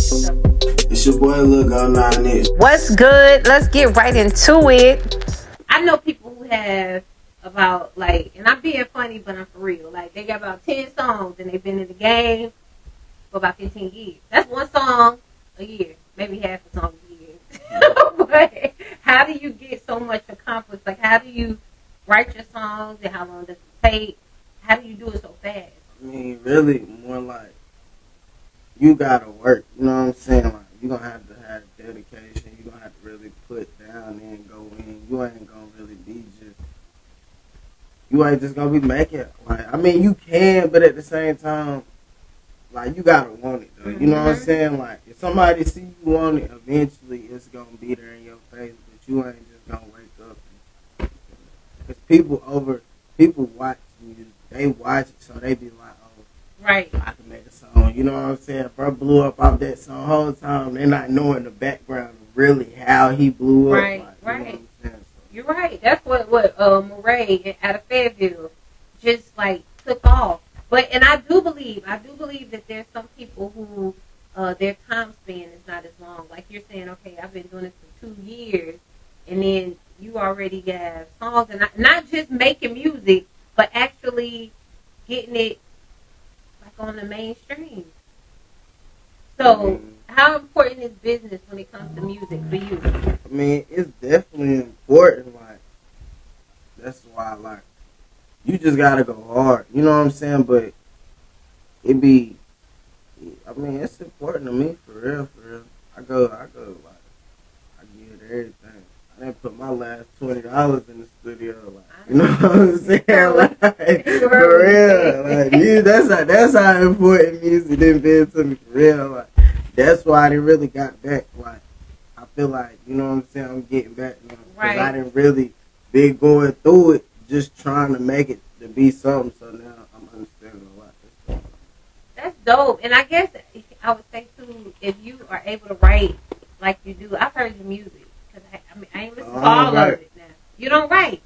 It's your boy LilGo9x. What's good? Let's get right into it. I know people who have about, like, and I'm being funny, but I'm for real. Like, they got about 10 songs and they've been in the game for about 15 years. That's one song a year, maybe half a song a year. But how do you get so much accomplished? Like, how do you write your songs and how long does it take? How do you do it so fast? I mean, really, more like, you gotta work. You know what I'm saying? Like, you're gonna have to have dedication. You're gonna have to really put down and go in. You ain't gonna really be just, you ain't just gonna be making, like, I mean, you can, but at the same time, like, you gotta want it, though. You know what I'm saying? Like, if somebody see you want it, eventually it's gonna be there in your face, but you ain't just gonna wake up. Because people watch music. They watch it, so they be like, oh, right, I can make a song. You know what I'm saying? Bro blew up off that song the whole time. They're not knowing the background of really how he blew up. Right, like, right. You know what I'm saying? So, you're right. That's what Murray out of Fayetteville just like took off. But and I do believe that there's some people who their time span is not as long. Like you're saying, okay, I've been doing this for 2 years, and then you already got songs, and not just making music, but actually getting it like on the mainstream. So, how important is business when it comes to music for you? I mean, it's definitely important. Like, that's why, like, you just gotta go hard. You know what I'm saying? But it be, I mean, it's important to me for real. I go, like, I give it everything. I didn't put my last $20 in the studio, like, you know what I'm saying? Like, for real, like, that's how important music done been to me, for real. Like, that's why I didn't really got back. Like, I feel like, you know what I'm saying, I'm getting back now. Because I didn't really been going through it, just trying to make it to be something. So now I'm understanding a lot that's going on. That's dope. And I guess I would say, too, if you are able to write like you do, I've heard your music. I mean, I ain't listened to all of it now. You don't write.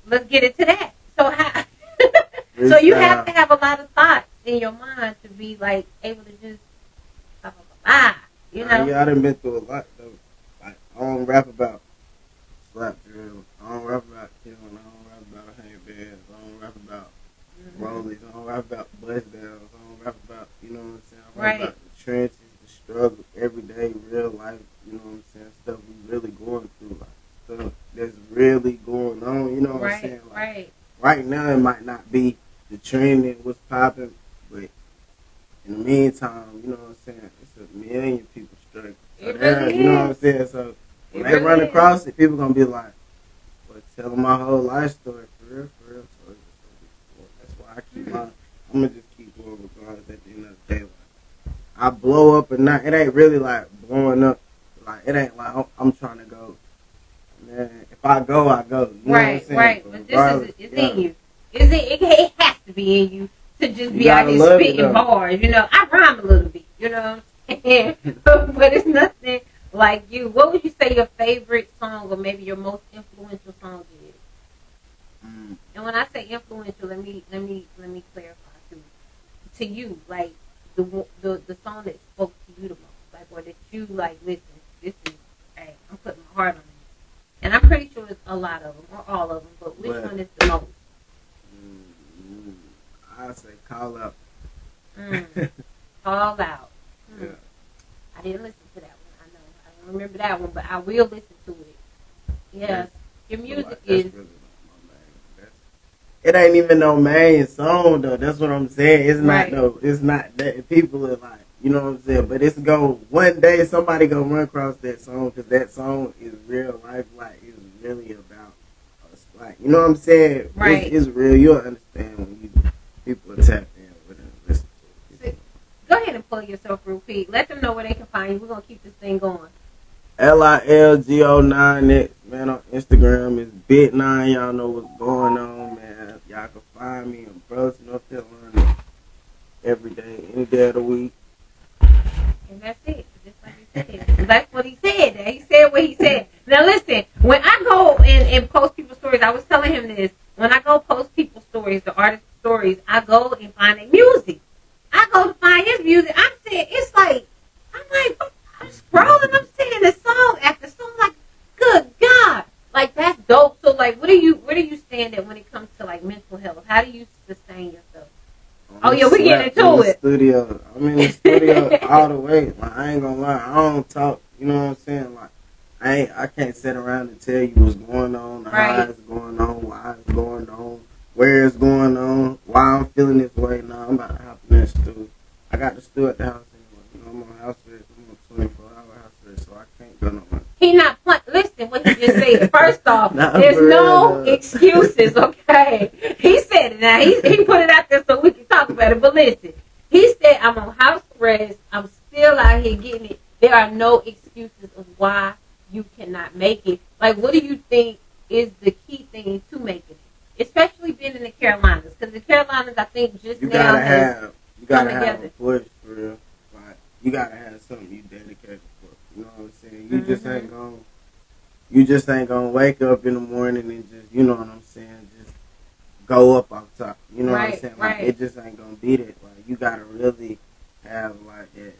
Let's get into that. So how? So you have to have a lot of thoughts in your mind to be like able to just you know. Yeah, I done been through a lot though. Like, I don't rap about slap drill. I don't rap about killing. I don't rap about handbands. I don't rap about rollies. I don't rap about bust downs. I don't rap about, you know what I'm saying. I rap about the trenches, the struggle, everyday real life. You know what I'm saying? Stuff we really going through, like stuff that's really going on. You know what I'm saying? Like, right now it might not be the trend and what's popping, but in the meantime, you know what I'm saying? It's a million people struggling. So you know what I'm saying? So when they run across it, people gonna be like, "Well, tell them my whole life story for real." So that's why I'm gonna just keep going regardless. At the end of the day, like, I blow up or not, it ain't really like blowing up. Like, it ain't like I'm trying to go. Man, if I go, I go. You know what I'm saying? Right. But this is in you. It has to be in you to just be out here spitting bars. You know, I rhyme a little bit. You know what I'm saying? But it's nothing like you. What would you say your favorite song or maybe your most influential song is? And when I say influential, let me clarify too. To you, like the song that spoke to you the most, like, or that you like. Listen, this is, hey, I'm putting my heart on it. And I'm pretty sure it's a lot of them, or all of them, but which one is the most? I say Call Out. Call Out. Yeah. I didn't listen to that one. I know. I don't remember that one, but I will listen to it. Yeah. Your music is... Really it ain't even no main song, though. That's what I'm saying. It's not, though. It's not that. People are like, you know what I'm saying? But it's going, one day somebody going to run across that song, because that song is real life. Like, it's really about us. Like, you know what I'm saying? Right. It's real. You'll understand when people are tapped in with it and listen to it. Go ahead and plug yourself real quick. Let them know where they can find you. We're going to keep this thing going. LilGo9x, man, on Instagram is Bit9. Y'all know what's going on, man. Y'all can find me in Burlington, North Carolina, every day, any day of the week. And that's it. Just like he said. That's what he said. He said what he said. Now listen, when I go and post people's stories, I was telling him this. When I go post people's stories, the artist stories, I go and find their music. I go to find his music. I'm saying, it's like, I'm getting into it. Studio. I'm in the studio all the way. Like, I ain't gonna lie. I don't talk. You know what I'm saying? Like, I can't sit around and tell you what's going on, how it's going on, why it's going on, where it's going on, why I'm feeling this way. Nah, I'm about to hop in that studio. I got the studio at the house anyway. You know, I'm on house arrest. I'm on 24-hour house arrest, so I can't go nowhere. He not listen what he just said. First off, there's no excuses, okay? He said it now. He put it out there so we can talk about it. But listen, he said, I'm on house arrest. I'm still out here getting it. There are no excuses of why you cannot make it. Like, what do you think is the key thing to making it? Especially being in the Carolinas. Because the Carolinas, I think, just you now you gotta have a push for real. Like, you gotta have something you dedicated for. You know what I'm saying? You just ain't gonna wake up in the morning and just, you know what I'm saying, just go up off top. You know what I'm saying? Like, it just ain't gonna be that. Like, you gotta really have like that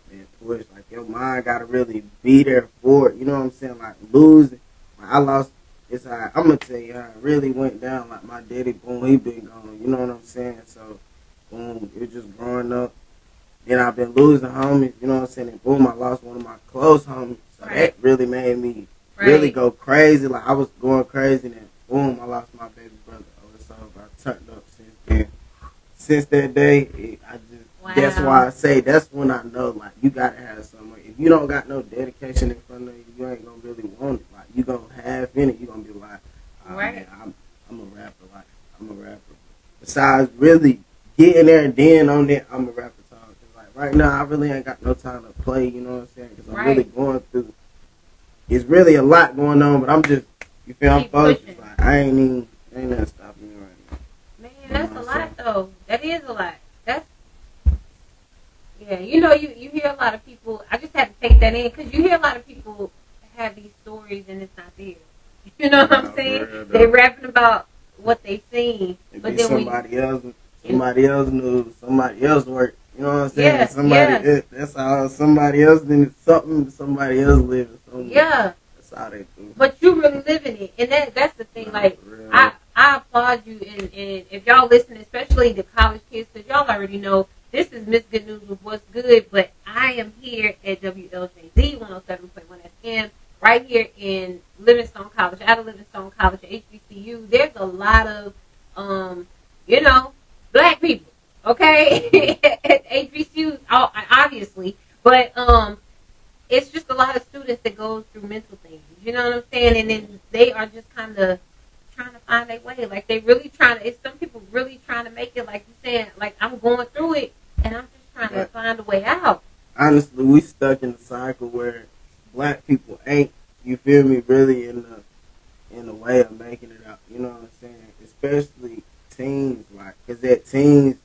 push. Like, your mind gotta really be there for it. You know what I'm saying? Like, losing. Like, I lost. It's how I'm gonna tell you how it really went down. Like, my daddy, boom, he been gone. You know what I'm saying? So, boom, it just growing up. Then I've been losing homies. You know what I'm saying? And boom, I lost one of my close homies. So that really made me really go crazy. Like, I was going crazy, and then boom, I lost my baby brother. So I turned up since then. Since that day, that's why I say that's when I know, like, you gotta have something. If you don't got no dedication in front of you, you ain't gonna really want it. Like, you gonna have in it, you gonna be like, oh, man, I'm a rapper. Like, I'm a rapper. Besides really getting there and then on that, I'm a rapper. Like, right now, I really ain't got no time to play. You know what I'm saying? Because I'm really going through. It's really a lot going on, but I'm just, you feel? I'm focused. Like, ain't nothing stopping me right now. Man, that's a lot though. That is a lot. That's, yeah. You know, you hear a lot of people. I just had to take that in because you hear a lot of people have these stories and it's not there. You know what I'm saying? They rapping about what they seen, but then somebody else knew, somebody else worked. You know what I'm saying? That's how somebody else did something. Somebody else living something. Yeah. That's how they do. But you really living it, and that's the thing. Like, I applaud you, and if y'all listening, especially the college kids, because y'all already know this is Miss Good News with What's Good. But I am here at WLJZ 107.1 FM, right here in Livingstone College, out of Livingstone College, HBCU. There's a lot of, you know, black people. Okay, at HBCUs, obviously, but it's just a lot of students that go through mental things. You know what I'm saying? And then they are just kind of trying to find their way. Like, they really trying to. It's some people really trying to make it. Like you're saying, like, I'm going through it, and I'm just trying to find a way out. Honestly, we stuck in the cycle where black people ain't. You feel me? Really in the way of making it out. You know what I'm saying? Especially teens, like, because at teens,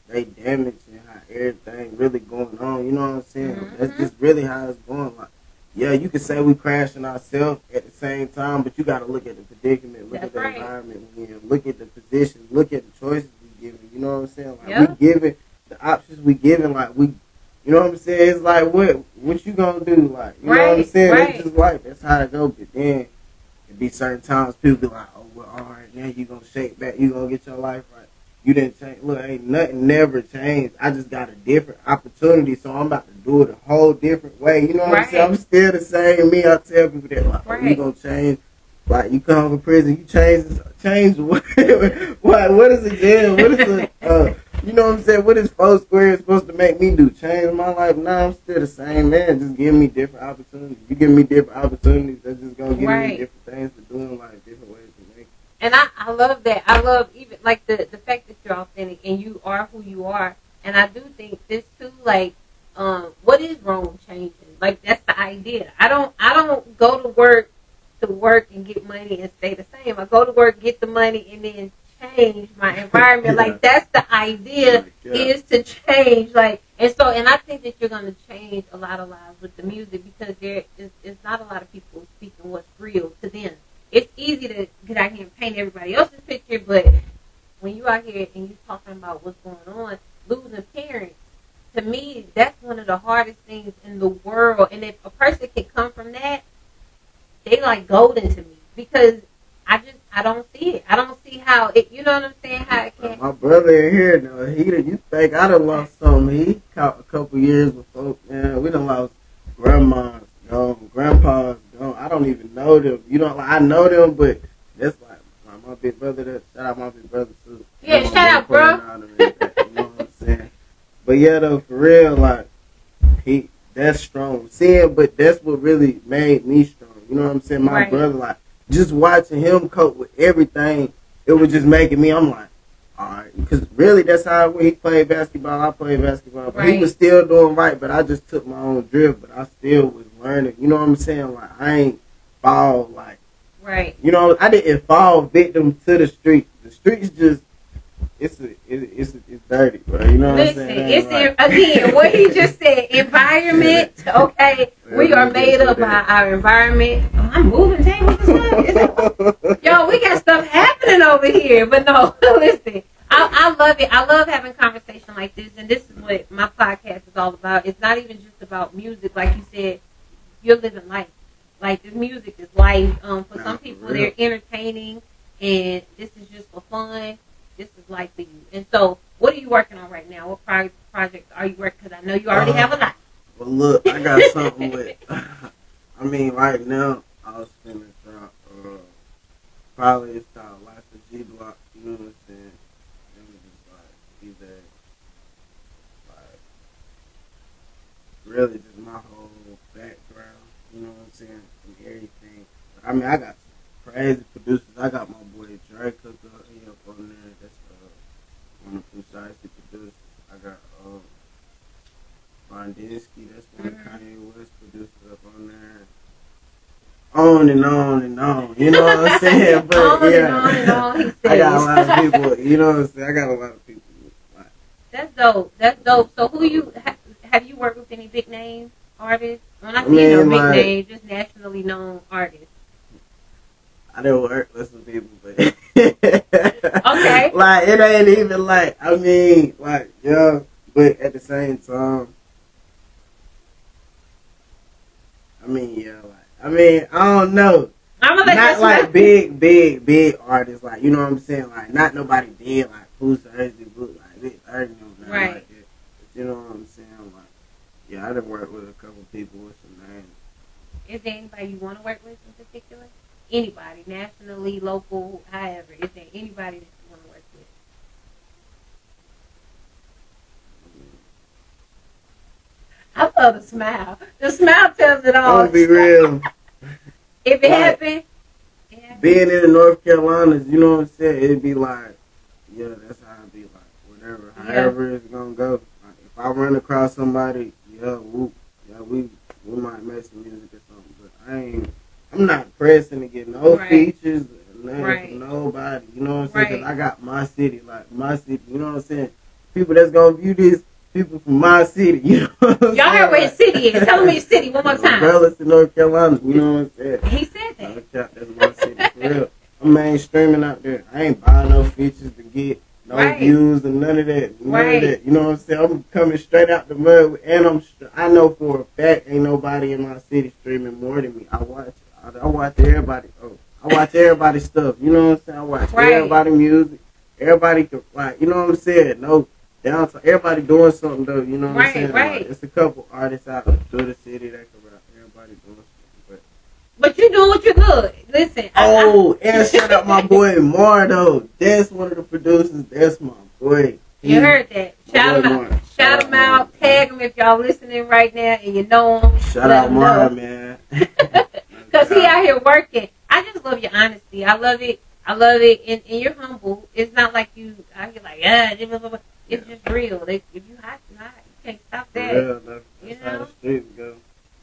they damaging how everything really going on. You know what I'm saying? That's just really how it's going. Like, yeah, you could say we crashing ourselves at the same time, but you got to look at the predicament, look at the environment we in, look at the positions, look at the choices we giving. You know what I'm saying? Like, we giving the options we giving. Like, we, you know what I'm saying? It's like, what you gonna do? Like, you know what I'm saying? It's just life. That's how it goes. But then it be certain times people be like, oh, well, all right, now you gonna shake back, you gonna get your life right. You didn't change. Look, ain't nothing never changed. I just got a different opportunity, so I'm about to do it a whole different way. You know what I'm saying? I'm still the same me. I tell people that, like, oh, you gonna change. Like, you come from prison, you change what? What is a jail? What is a, you know what I'm saying? What is 4 squares supposed to make me do? Change my life? Nah, I'm still the same man. Just give me different opportunities. You give me different opportunities, that's just gonna give me different things to do in life, different ways to make it. And I love that. I love even like the fact that you're authentic and you are who you are. And I do think this too, like, what is wrong with changing? Like, that's the idea. I don't go to work and get money and stay the same. I go to work, get the money, and then change my environment. Like, that's the idea, is to change. Like, and I think that you're gonna change a lot of lives with the music, because there is not a lot of people speaking what's real to them. It's easy to get out here and paint everybody else's picture, but when you out here and you talking about what's going on, losing parents, to me, that's one of the hardest things in the world. And if a person can come from that, they like golden to me, because I don't see it. I don't see how it, you know what I'm saying, how it can. brother in here, though, you think I done lost something? He caught a couple years before, man. We done lost grandmas gone, grandpas gone. I don't even know them. You know, like, I know them, but that's like my big brother. Shout out my big brother too. Yeah, shout out, bro. You know what I'm saying? But yeah, though, for real, like that's strong. But that's what really made me strong. You know what I'm saying? My brother, like, just watching him cope with everything, it was just making me. I'm like, all right, because really, that's how he played basketball. I played basketball, but he was still doing right. But I just took my own drift. But I still was learning. You know what I'm saying? Like, I ain't fall like. Right. You know, I didn't fall victim to the street. The streets just, it's dirty, bro. You know what I'm saying? Listen, again, what he just said, environment, okay? We are made up by our environment. Oh, I'm moving, dang, what the fuck? Yo, we got stuff happening over here. But no, listen, I love it. I love having conversation like this, and this is what my podcast is all about. It's not even just about music. Like you said, you're living life. Like, this music is life. For some people, they're entertaining, and this is just for fun. This is life for you. And so, what are you working on right now? What projects are you working? Because I know you already have a lot. Well, look, I got something with. I mean, right now, I was finna drop. Probably it's called Life of G Block. You know what I'm saying? It was just like either like really just my whole background. You know what I'm saying? And everything. I mean, I got some crazy producers. I got my boy Drake up on there. That's one of the Precisely producers. I got Bondinsky. That's one of Kanye West producers up on there. On and on and on. You know what I'm saying? But on and on, he says. I got a lot of people. You know what I'm saying? I got a lot of people. Like, that's dope. That's dope. So have you worked with any big name artists? When I say no big name, just nationally known artists. I didn't work with some people, but okay. Like, it ain't even like, I mean, like, yeah, but at the same time, I mean, yeah, like, I mean, I don't know. I'm gonna let not like big artists, like, you know what I'm saying? Like, not nobody dead, like, who's Thursday, like, this Thursday, right. Like that. But you know what I'm saying? Like, yeah, I done worked with a couple people with some names. Is there anybody you want to work with in particular? Anybody, nationally, local, however. Is there anybody that you want to work with? I love the smile. The smile tells it all. I'm gonna be real. If it happened, being in the North Carolinas, you know what I'm saying? It'd be like, yeah, that's how it'd be like. Whatever, however it's gonna go. Like, if I run across somebody, we might make some music or something. But I'm not pressing to get no features, nothing from nobody. You know what I'm saying? Because I got my city, you know what I'm saying? People that's going to view this, people from my city, you know what I'm saying? Y'all heard where his city is. Tell me your city one more time. Burlington, North Carolina, you know what I'm saying? He said that. That's my city, for real. I'm mainstreaming out there. I ain't buying no features to get no views and none of that. None of that. You know what I'm saying? I'm coming straight out the mud, and I know for a fact ain't nobody in my city streaming more than me. I watch everybody. I watch everybody's stuff. You know what I'm saying? I watch everybody's music. Everybody can, like, you know what I'm saying? No downside. Everybody doing something though. You know what I'm saying? Like, it's a couple artists out through the city that can rap. Everybody doing something. But you doing what you good. Listen. And shout out my boy Mar though. That's one of the producers. That's my boy. You heard that. Shout him out. Shout him out. Tag him if y'all listening right now and you know him. Shout out Mar, man. Because he out here working. I just love your honesty. I love it. And you're humble. It's not like you out here like, blah, blah, blah. It's just real. If you hot, you hot. You can't stop that. That's how the streets go.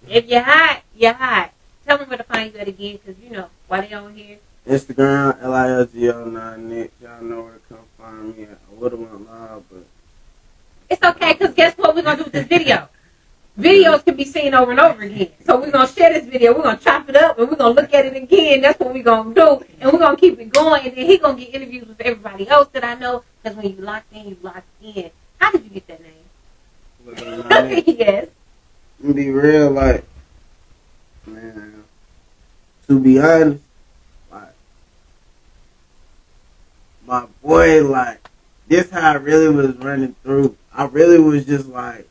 If you're hot, you're hot. Tell me where to find you at again, because you know why they on here. Instagram, LilGo9x. Y'all know where to come find me. I would have went live, but it's okay, because guess what we're going to do with this video? Videos can be seen over and over again. So we're going to share this video. We're going to chop it up, and we're going to look at it again. That's what we're going to do. And we're going to keep it going. And then he's going to get interviews with everybody else that I know. Because when you locked in, you locked in. How did you get that name? Yes. I'm going to be real, like, man, to be honest, like, my boy, like, this how I really was running through. I really was just like,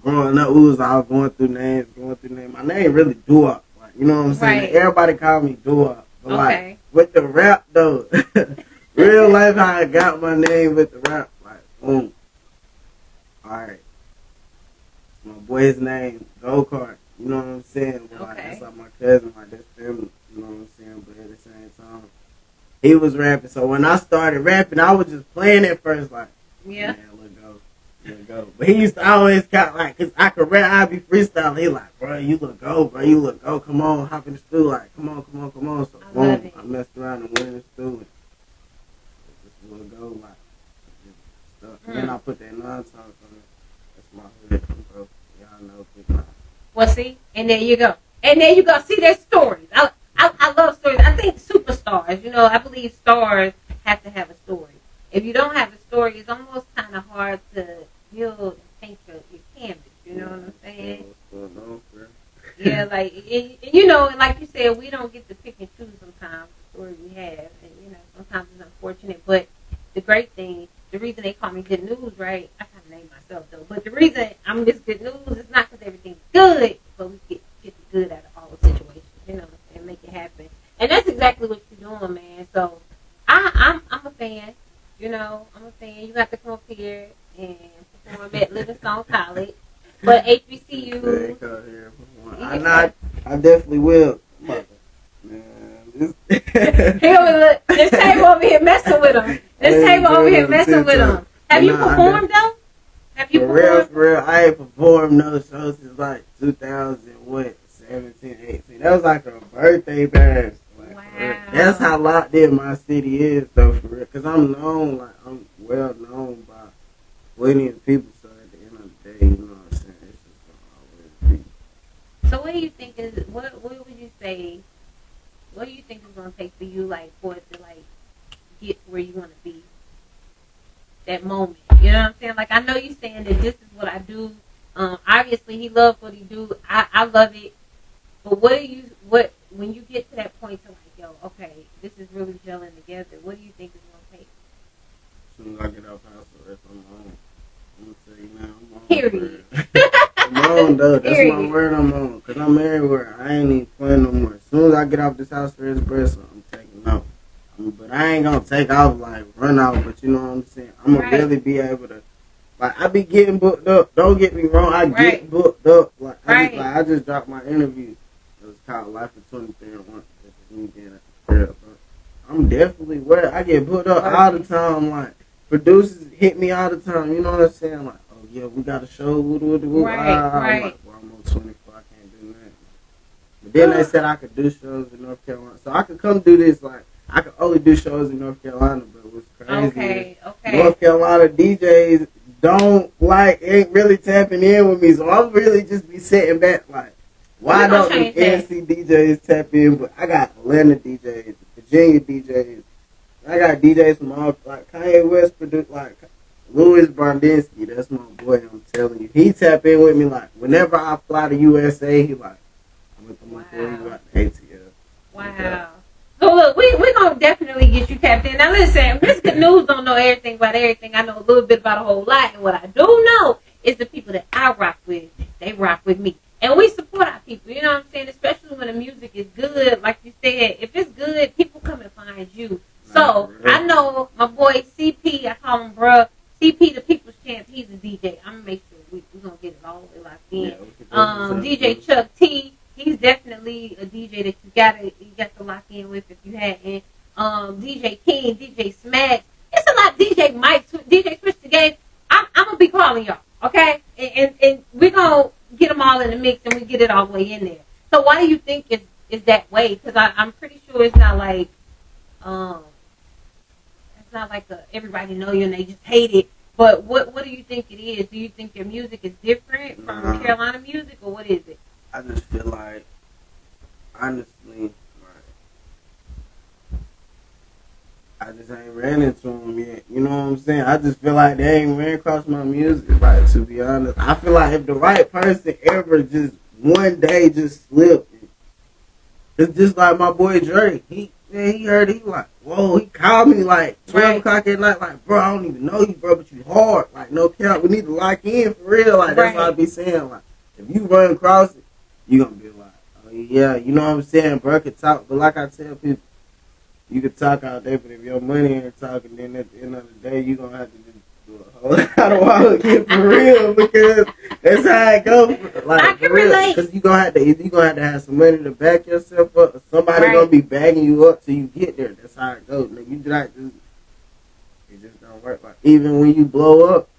growing up, we was all going through names. My name really Doo-Wop. Like, you know what I'm saying? Right. Everybody call me Doo-Wop. But Okay. like, with the rap, though, real life, how I got my name with the rap, like, boom. Alright. My boy's name, Go-Kart. You know what I'm saying? But like, that's like my cousin, like, that's family. You know what I'm saying? But at the same time, he was rapping. So when I started rapping, I was just playing at first, like, yeah. Man, look go. But he used to always kind like, cause I could rap, I'd be freestyling. He like, bro, you look go, come on, hop in the stool, like, come on. So boom, I messed around and went in the stool and just look go, like, stuff. And then I put that non-talk on it. That's my hood, bro. Y'all know people. Well, see, and there you go. See, there's stories. I love stories. I think superstars, you know, I believe stars have to have a story. If you don't have a story, it's almost kind of hard to build and paint your canvas. You know what I'm saying? Yeah, like, you know, like you said, we don't get to pick and choose sometimes the story we have. And, you know, sometimes it's unfortunate. But the great thing, the reason they call me Good News, right? I kind of named myself, though. But the reason I'm Miss Good News is not because everything's good, but we get the good out of all the situations, you know, and make it happen. And that's exactly what you're doing, man. So I'm a fan. You know, I'm a fan. You have to come up here and perform at Livingstone College. But HBCU. I definitely will. Man, this table over here messing with him. Have you performed, though? Have you performed? For real, I ain't performed no shows since like 2017, 18. That was like a birthday bash. Wow. That's how locked in my city is, though, for real. Because I'm known, like, I'm well known by plenty of people. So at the end of the day, you know what I'm saying? It's just gonna always be. So what do you think is, what would you say, what do you think is going to take for you, like, for it to, like, get where you want to be? That moment. You know what I'm saying? Like, I know you saying that this is what I do. Obviously, he loves what he do. I love it. But when you get to that point to like, yo, okay, this is really gelling together, what do you think it's going to take? As soon as I get out house arrest, I'm on. I'm going to tell you now, I'm on. Period. I'm on, though. That's my word, I'm on. Because I'm everywhere. I ain't even playing no more. As soon as I get off this house arrest, I'm taking off. But I ain't going to take off, like, run out. But you know what I'm saying? I'm going to really be able to. Like, I be getting booked up. Don't get me wrong. I get booked up. Like, I just dropped my interview. It was called Life of 23 and 1. I'm definitely where I get put up all the time. Like, producers hit me all the time. You know what I'm saying? Like, oh, yeah, we got a show. Right. I'm like, well, I'm on 24. I can't do that. But then they said I could do shows in North Carolina. So I could come do this. Like, I could only do shows in North Carolina, but it was crazy. Okay. North Carolina DJs ain't really tapping in with me. So I'm really just be sitting back like, why don't the NC DJs tap in? But I got Atlanta DJs, Virginia DJs. I got DJs from all, like Kanye West produced, like Louis Bondinsky. That's my boy, I'm telling you. He tap in with me like, whenever I fly to USA, he like, I'm going to come for you out the ATL. Wow. So look, we're going to definitely get you tapped in. Now listen, Miss Good News don't know everything about everything. I know a little bit about a whole lot. And what I do know is the people that I rock with, they rock with me. And we support our people, you know what I'm saying? Especially when the music is good. Like you said, if it's good, people come and find you. So, I know my boy CP, I call him bruh. CP, the People's Champ, he's a DJ. I'm going to make sure we're going to get it all the way locked in. DJ Chuck T, he's definitely a DJ that you got to lock in with if you hadn't. DJ King, DJ Smack. It's a lot. DJ Mike, DJ Switch the Game. I'm going to be calling y'all, okay? And we're going to get them all in the mix and we get it all the way in there. So why do you think it's that way? Because I'm pretty sure it's not like everybody know you and they just hate it. But what do you think it is? Do you think your music is different from Carolina music, or what is it? I just feel like, honestly, I just ain't ran into them yet. You know what I'm saying? I just feel like they ain't ran across my music. Like, to be honest, I feel like if the right person ever just one day just slipped, it's just like my boy Drake. said he heard it. He like, whoa, he called me like 12 o'clock at night. Like, bro, I don't even know you, bro, but you hard. Like, no cap. We need to lock in for real. Like, that's what I be saying. Like, if you run across it, you gonna be like, oh yeah, you know what I'm saying? Bro can talk, but like I tell people, you can talk out there, but if your money ain't talking, then at the end of the day, you gonna have to just do a whole lot of walk again for real, because that's how it goes. Like, I can relate. Because you gonna have to have some money to back yourself up. Or somebody gonna be bagging you up till you get there. That's how it goes. Nigga, you not just, it just don't work. Like, even when you blow up,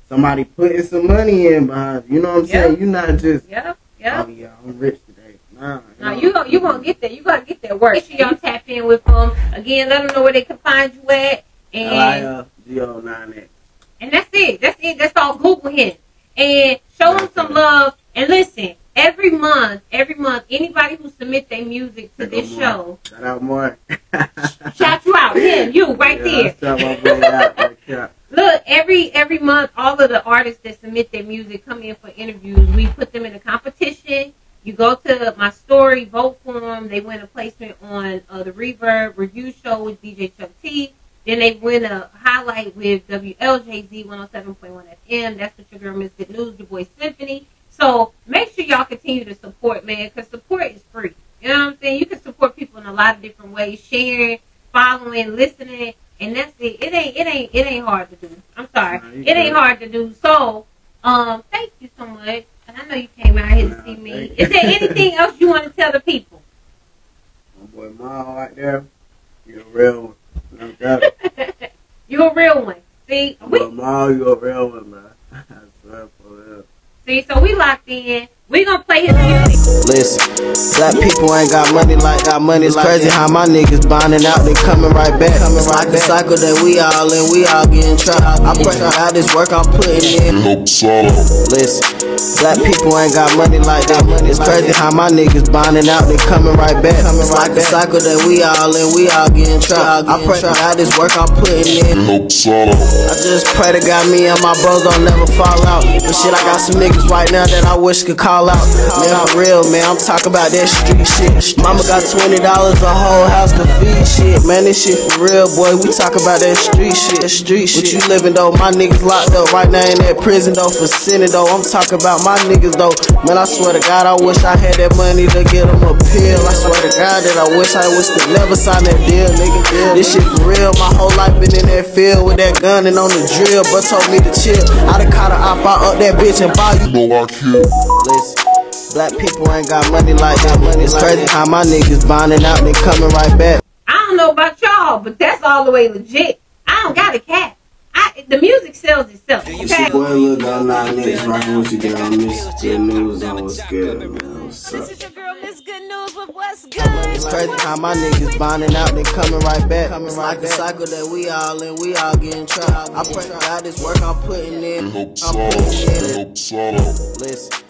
somebody putting some money in behind you. You know what I'm saying? You're not just, oh yeah, I'm rich today. Nah, you gonna get there. You gotta get that work. Make sure y'all tap in with them. Again, let them know where they can find you at. And LilGo9x. And that's it. That's all. Google him and show him some love. And listen, every month, anybody who submit their music to this show, shout out more. Shout you out, him, you right there. Shout my boy out. Like, look, every month, all of the artists that submit their music come in for interviews. We put them in a competition. You go to my story, vote for them. They win a placement on the Reverb review show with DJ Chuck T. Then they win a highlight with WLJZ 107.1 FM. That's with your girl, mzgoodnewz, your boy Symphony. So make sure y'all continue to support, man, because support is free. You know what I'm saying? You can support people in a lot of different ways, sharing, following, listening, and that's it. It ain't hard to do. I'm sorry. It ain't hard to do. So, thank you so much. And I know you came out here to see me. Is there anything else you want to tell the people? My boy Mal right there. You're a real one. You a real one. See, Mal, you a real one, man. I swear for real. See, so we locked in. We gonna play his music. Listen, black people ain't got money like it's crazy how my niggas bonding out, they coming right back. It's like a cycle that we all in, we all getting trapped. I pray out this work I'm putting in. Listen, black people ain't got money like it's crazy how my niggas bonding out, they coming right back. It's like a cycle that we all in, we all getting trapped. I pray out this work I'm putting in. I just pray to God me and my bros don't never fall out. But shit, I got some niggas right now that I wish could call out. Man, I'm real, man, I'm talking about that street shit. Mama got $20, a whole house to feed shit. Man, this shit for real, boy, we talk about that street shit. But you living though, my niggas locked up right now in that prison though, for sinning though. I'm talking about my niggas though. Man, I swear to God, I wish I had that money to get them a pill. I swear to God that I wish to never sign that deal, nigga. This shit for real, my whole life been in that field with that gun and on the drill, but told me to chill. I done caught a op, I up that bitch and buy you. Know I kill. Listen. Black people ain't got money like it's crazy how my niggas bonding out, they coming right back. I don't know about y'all, but that's all the way legit. I don't got a cat. The music sells itself. Okay? Boy, LilGo9x rocking with you, girl. mzgoodnewz on what's good, man. What's up? This is your girl, mzgoodnewz with what's good. It's crazy how my niggas bonding out, they coming right back. It's like a cycle that we all in, we all getting trapped. I pray out this work I'm putting in. Listen.